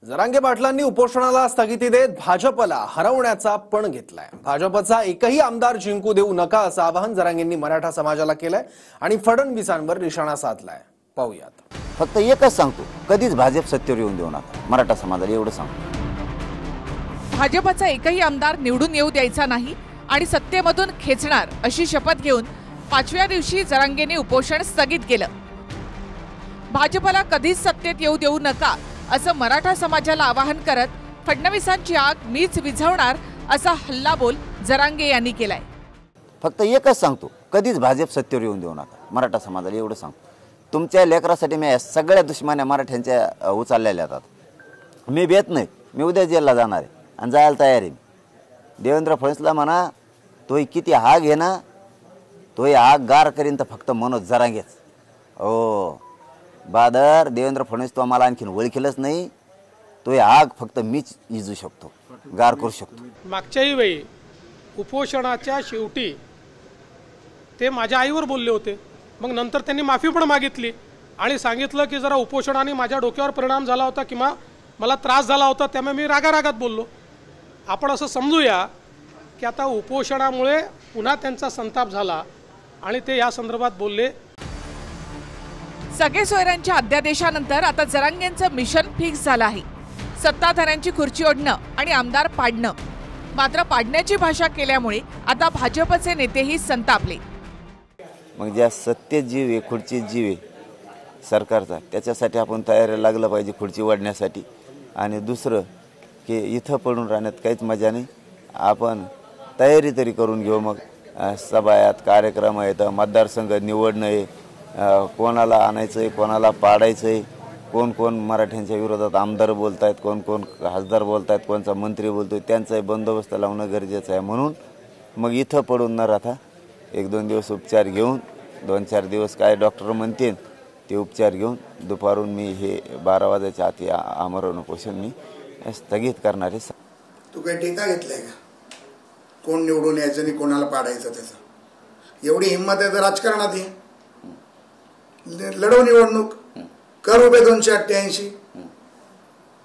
जरांगे पाटलांनी उपोषणाला स्थगिती देत भाजपला हरवण्याचा पण घेतलाय। भाजपचा एकही आमदार जिंकू देऊ नका असं आवाहन जरांगेंनी मराठा समाजाला केलंय आणि फडणवीसांवर निशाणा साधलाय। पाहूयात। फक्त एकच सांगतो, कधीच भाजप सत्तेवर येऊन देऊ नका। मराठा समाजाला एवढं सांगतो। भाजपचा एकही आमदार निवडून येऊ द्यायचा नाही आणि सत्तेमधून खेचणार अशी शपथ घेऊन 5व्या दिवशी जरांगेंनी उपोषण स्थगित केलं। भाजपला कधीच सत्तेत येऊ देऊ नका असं मराठा समाजाला आवाहन करत फडणवीसांची आग मीच विझवणार असा हल्लाबोल जरांगे यांनी केलाय। फक्त एकच सांगतो, कधीच भाजप सत्तेवर येऊन देऊ नका। मराठा समाजाला एवढं सांगतो। तुमच्या लेकरासाठी मी सगळ्या दुश्मन्या मराठ्यांच्या उचललेल्या आहेत। मी भेट नाही, मी उद्या जेलला जाणार आहे आणि जायला तयार आहे। देवेंद्र फडणवीसला म्हणा, तोही किती आग आहे ना, तोही आग गार करीन तर फक्त मनोज जरांगेच। ओ बादर, देवेंद्र फडणवीस तो आम्हाला आणखीन ओळखीलच नाही। तो आग फक्त मीच इजू शकतो, गार करू शकतो। मागच्याही वेळी उपोषणाच्या शेवटी ते माझ्या आईवर बोलले होते, मग नंतर त्यांनी माफी पण मागितली आणि सांगितलं की जरा उपोषणाने माझ्या डोक्यावर परिणाम झाला होता किंवा मला त्रास झाला होता, त्यामुळे मी रागारागात बोललो। आपण असं समजूया की आता उपोषणामुळे पुन्हा त्यांचा संताप झाला आणि ते या संदर्भात बोलले। सगळे सोयऱ्यांच्या अध्यादेशानंतर आता जरांगेंचं मिशन फिक्स झालं आहे। सत्ताधाऱ्यांची खुर्ची ओढणं आणि आमदार पाडणं। मात्र पाडण्याची भाषा केल्यामुळे आता भाजपचे नेतेही संतापले। मग ज्या सत्तेत जीव आहे, खुर्चीत जीव आहे सरकारचा, त्याच्यासाठी आपण तयारी लागलं पाहिजे खुर्ची वाढण्यासाठी। आणि दुसरं की इथं पडून राहण्यात काहीच मजा नाही। आपण तयारी तरी करून घेऊ। मग सभा आहेत, कार्यक्रम आहेत, मतदारसंघ निवडणं आहे, कोणाला आणायचं आहे, कोणाला पाडायचं आहे, कोण कोण मराठ्यांच्या विरोधात आमदार बोलत आहेत, कोण कोण खासदार बोलत आहेत, कोणचा मंत्री बोलतोय, त्यांचाही बंदोबस्त लावणं गरजेचं आहे। म्हणून मग इथं पडून न राहता 1-2 दिवस उपचार घेऊन, 2-4 दिवस काय डॉक्टर म्हणतील ते उपचार घेऊन दुपारून मी हे 12 वाजायच्या आधी आमरण उपोषण मी स्थगित करणार आहे। तू काही टीका घेतलाय का? कोण निवडून यायचं आणि कोणाला पाडायचं त्याचं एवढी हिंमत आहे तर राजकारणात ये, लढव निवडणूक कर उभे 288।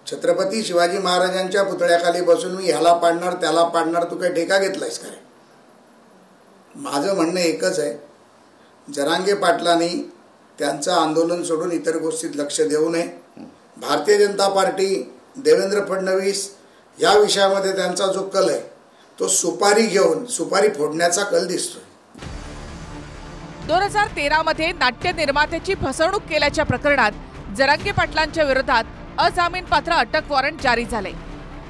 छत्रपती शिवाजी महाराजांच्या पुतळ्याखाली बसून मी ह्याला पाडणार त्याला पाडणार, तू काही ठेका घेतलायस काय? माझं म्हणणं एकच आहे, जरांगे पाटलांनी त्यांचं आंदोलन सोडून इतर गोष्टीत लक्ष देऊ नये। भारतीय जनता पार्टी, देवेंद्र फडणवीस या विषयामध्ये त्यांचा जो कल आहे तो सुपारी घेऊन सुपारी फोडण्याचा कल दिसतोय। 2013 मध्ये नाट्य निर्मात्याची फसवणूक केल्याच्या प्रकरणात जरांगे पाटलांच्या विरोधात अजामीनपात्र अटक वॉरंट जारी झाले।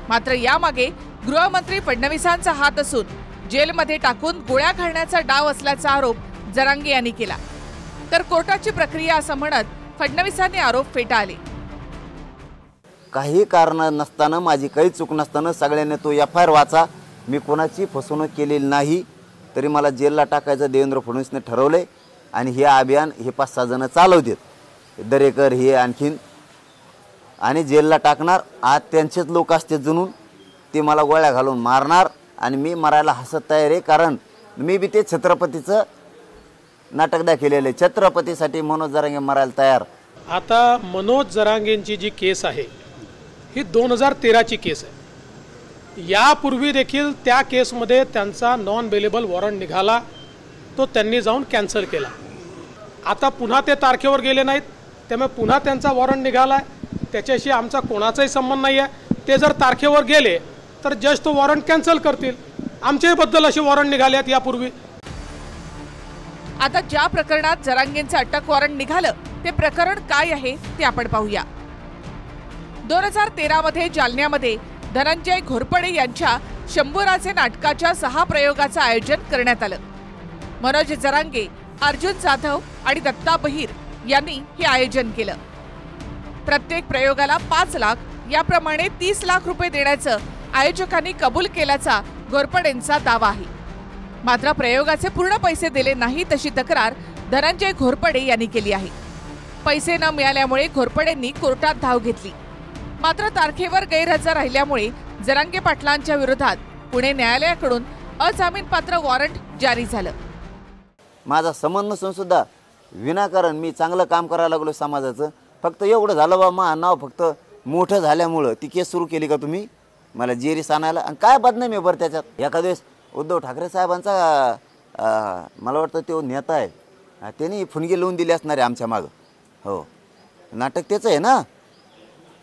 मात्र यामागे गृहमंत्री फडणवीसांचा हात असून जेलमध्ये टाकून गोळ्या घालण्याचा डाव असल्याचा आरोप जरांगे यांनी केला। तर कोर्टाची प्रक्रिया असं म्हणत फडणवीसांनी आरोप फेटाळले। काही कारण नसताना, माझी काही चूक नसताना सगळ्यांनी तो FIR वाचा। मी कोणाची फसवणूक केलेली नाही, तरी मला जेलला टाकायचं देवेंद्र फडणवीसने ठरवलंय आणि हे अभियान हे 5-6 जण चालवतात, दरेकर हे आणखीन, आणि जेलला टाकणार। आज त्यांचेच लोक असते जुनून, ते मला गोळ्या घालून मारणार आणि मी मरायला हसत तयार आहे, कारण मी बी ते छत्रपतीचं नाटक दाखवलेलं आहे। छत्रपतीसाठी मनोज जरांगे मरायला तयार। आता मनोज जरांगेंची जी केस आहे ही 2013ची केस आहे। यापूर्वी देखील त्या केसमध्ये त्यांचा नॉन बेलेबल वॉरंट निघाला, तो त्यांनी जाऊन कॅन्सल केला। आता पुन्हा ते तारखेवर गेले नाहीत, त्यामुळे पुन्हा त्यांचा वॉरंट निघाला आहे। त्याच्याशी आमचा कोणाचाही संबंध नाही आहे। ते जर तारखेवर गेले तर जज तो वॉरंट कॅन्सल करतील। आमच्याबद्दल असे वॉरंट निघाले आहेत यापूर्वी। आता ज्या प्रकरणात जरांगेंचं अटक वॉरंट निघालं ते प्रकरण काय आहे ते आपण पाहूया। 2013 मध्ये जालन्यामध्ये धनंजय घोरपडे यांच्या शंभूराजे नाटकाच्या 6 प्रयोगाचं आयोजन करण्यात आलं। मनोज जरांगे, अर्जुन जाधव आणि दत्ता बहिर यांनी हे आयोजन केलं। प्रत्येक प्रयोगाला 5 लाख याप्रमाणे 30 लाख रुपये देण्याचं आयोजकांनी कबूल केल्याचा घोरपडेंचा दावा आहे। मात्र प्रयोगाचे पूर्ण पैसे दिले नाहीत अशी तक्रार धनंजय घोरपडे यांनी केली आहे। पैसे न मिळाल्यामुळे घोरपडेंनी कोर्टात धाव घेतली। मात्र तारखेवर गैरहजर राहिल्यामुळे जरांगे पाटलांच्या विरोधात पुणे न्यायालयाकडून अजामीनपात्र वॉरंट जारी झालं। माझा संबंध नसून सुद्धा विनाकारण मी चांगलं काम करायला लागलो समाजाचं, फक्त एवढं झालं बा मा नाव फक्त मोठं झाल्यामुळं ती केस सुरू केली का तुम्ही मला जेरीस आणायला? आणि काय बदनामी आहे बरं त्याच्यात? एखाद्या वेळेस उद्धव ठाकरे साहेबांचा मला वाटतं तो नेता आहे, त्यांनी फुणगे लावून दिले असणारे आमच्या मागं. हो, नाटक त्याचं आहे ना.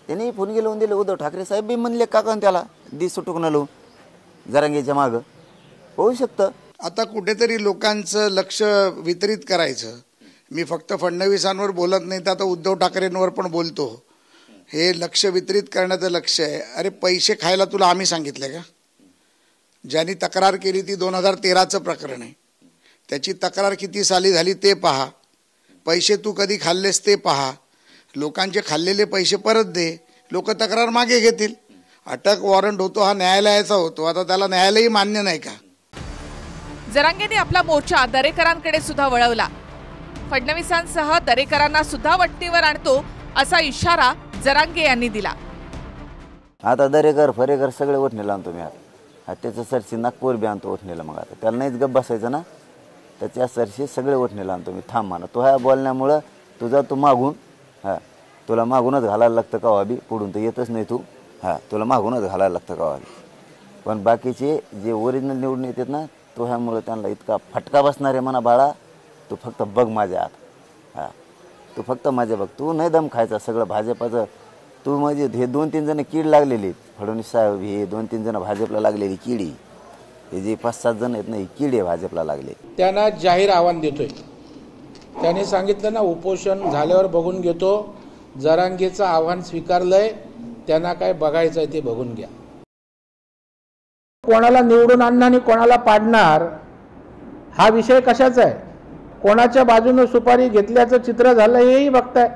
त्यांनी फुणगे लावून दिले. उद्धव ठाकरे साहेब बी म्हणले काका त्याला दी सुटूक न लावून जरांगेच्या मागं. होऊ शकतं. आता कुठेतरी लोकांचं लक्ष वितरित करायचं. मी फक्त फडणवीसांवर बोलत नाही, तर आता उद्धव ठाकरेंवर पण बोलतो. हे लक्ष वितरित करण्याचं लक्ष आहे. अरे पैसे खायला तुला आम्ही सांगितले का? ज्यांनी तक्रार केली ती 2013चं प्रकरण आहे. त्याची तक्रार किती साली झाली ते पहा. पैसे तू कधी खाल्लेस ते पहा. लोकांचे खाल्लेले पैसे परत दे. लोक तक्रार मागे घेतील. अटक वॉरंट होतो हा न्यायालयाचा होतो. आता त्याला न्यायालयही मान्य नाही का? जरांगेने आपला मोर्चा दरेकरांकडे सुद्धा वळवला. फडणवीसांसह दरेकरांना सुद्धा वटणीवर आणतो असा इशारा जरांगे यांनी दिला. आता दरेकर फरेकर सगळे ओठणीला आणतो मी. आता त्याचं सरशी नागपूर बी आणतो ओठणीला. मग आता त्याला नाहीच गप बसायचं ना. त्याच्या सरशी सगळे ओठणीला आणतो मी. थांब म्हणा तो ह्या बोलण्यामुळं तुझा तू मागून तुला मागूनच घालायला लागतं का वाबी. पुढून तर येतच नाही तू. तुला मागूनच घालायला लागतं का वाबी. पण बाकीचे जे ओरिजिनल निवडून येतात ना, तो ह्यामुळं त्यांना इतका फटका बसणार आहे म्हणा. बाळा तू फक्त बघ माझ्या आत. तू फक्त माझ्या बघ. तू नाही दम खायचा सगळं भाजपाचं. तू म्हणजे हे 2-3 जण कीड लागलेली फडणवीस साहेब, हे 2-3 जण भाजपला लागलेली किडी, हे जे 5-7 जण आहेत ना, ही किडी आहे भाजपला लागले. त्यांना जाहीर आव्हान देतोय. त्यांनी सांगितलं ना उपोषण झाल्यावर बघून घेतो. जरांगेचं आव्हान स्वीकारलंय. त्यांना काय बघायचं आहे ते बघून घ्या. कोणाला निवडून आणणार आणि कोणाला पाडणार हा विषय कशाचा आहे? कोणाच्या बाजूने सुपारी घेतल्याचं चित्र झालं हेही बघताय.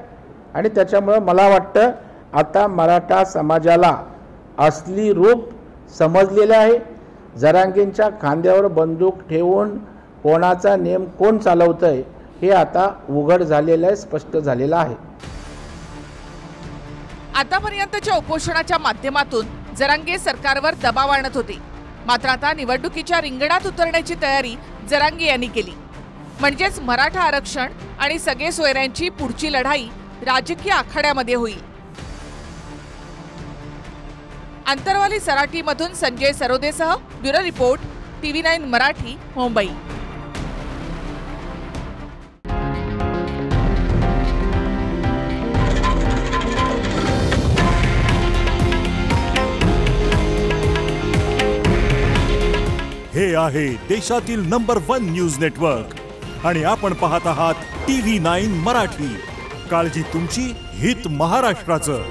आणि त्याच्यामुळं मला वाटतं आता मराठा समाजाला असली रूप समजलेलं आहे. जरांगेंच्या खांद्यावर बंदूक ठेवून कोणाचा नेम कोण चालवतंय हे आता उघड झालेलं आहे, स्पष्ट झालेलं आहे. आतापर्यंतच्या उपोषणाच्या माध्यमातून जरांगे सरकारवर दबाव आणत होते. मात्र आता निवडणुकीच्या रिंगणात उतरण्याची तयारी जरांगे यांनी केली. म्हणजेच मराठा आरक्षण आणि सगळे सोयऱ्यांची पुढची लढाई राजकीय आखाड्यामध्ये होईल. आंतरवाली सराटीमधून संजय सरोदेसह bureau report TV9 Marathi, Mumbai. हे आहे देशातील नंबर 1 न्यूज नेटवर्क आणि आपण पाहत आहात TV9 मराठी. काळजी तुमची, हित महाराष्ट्राचं.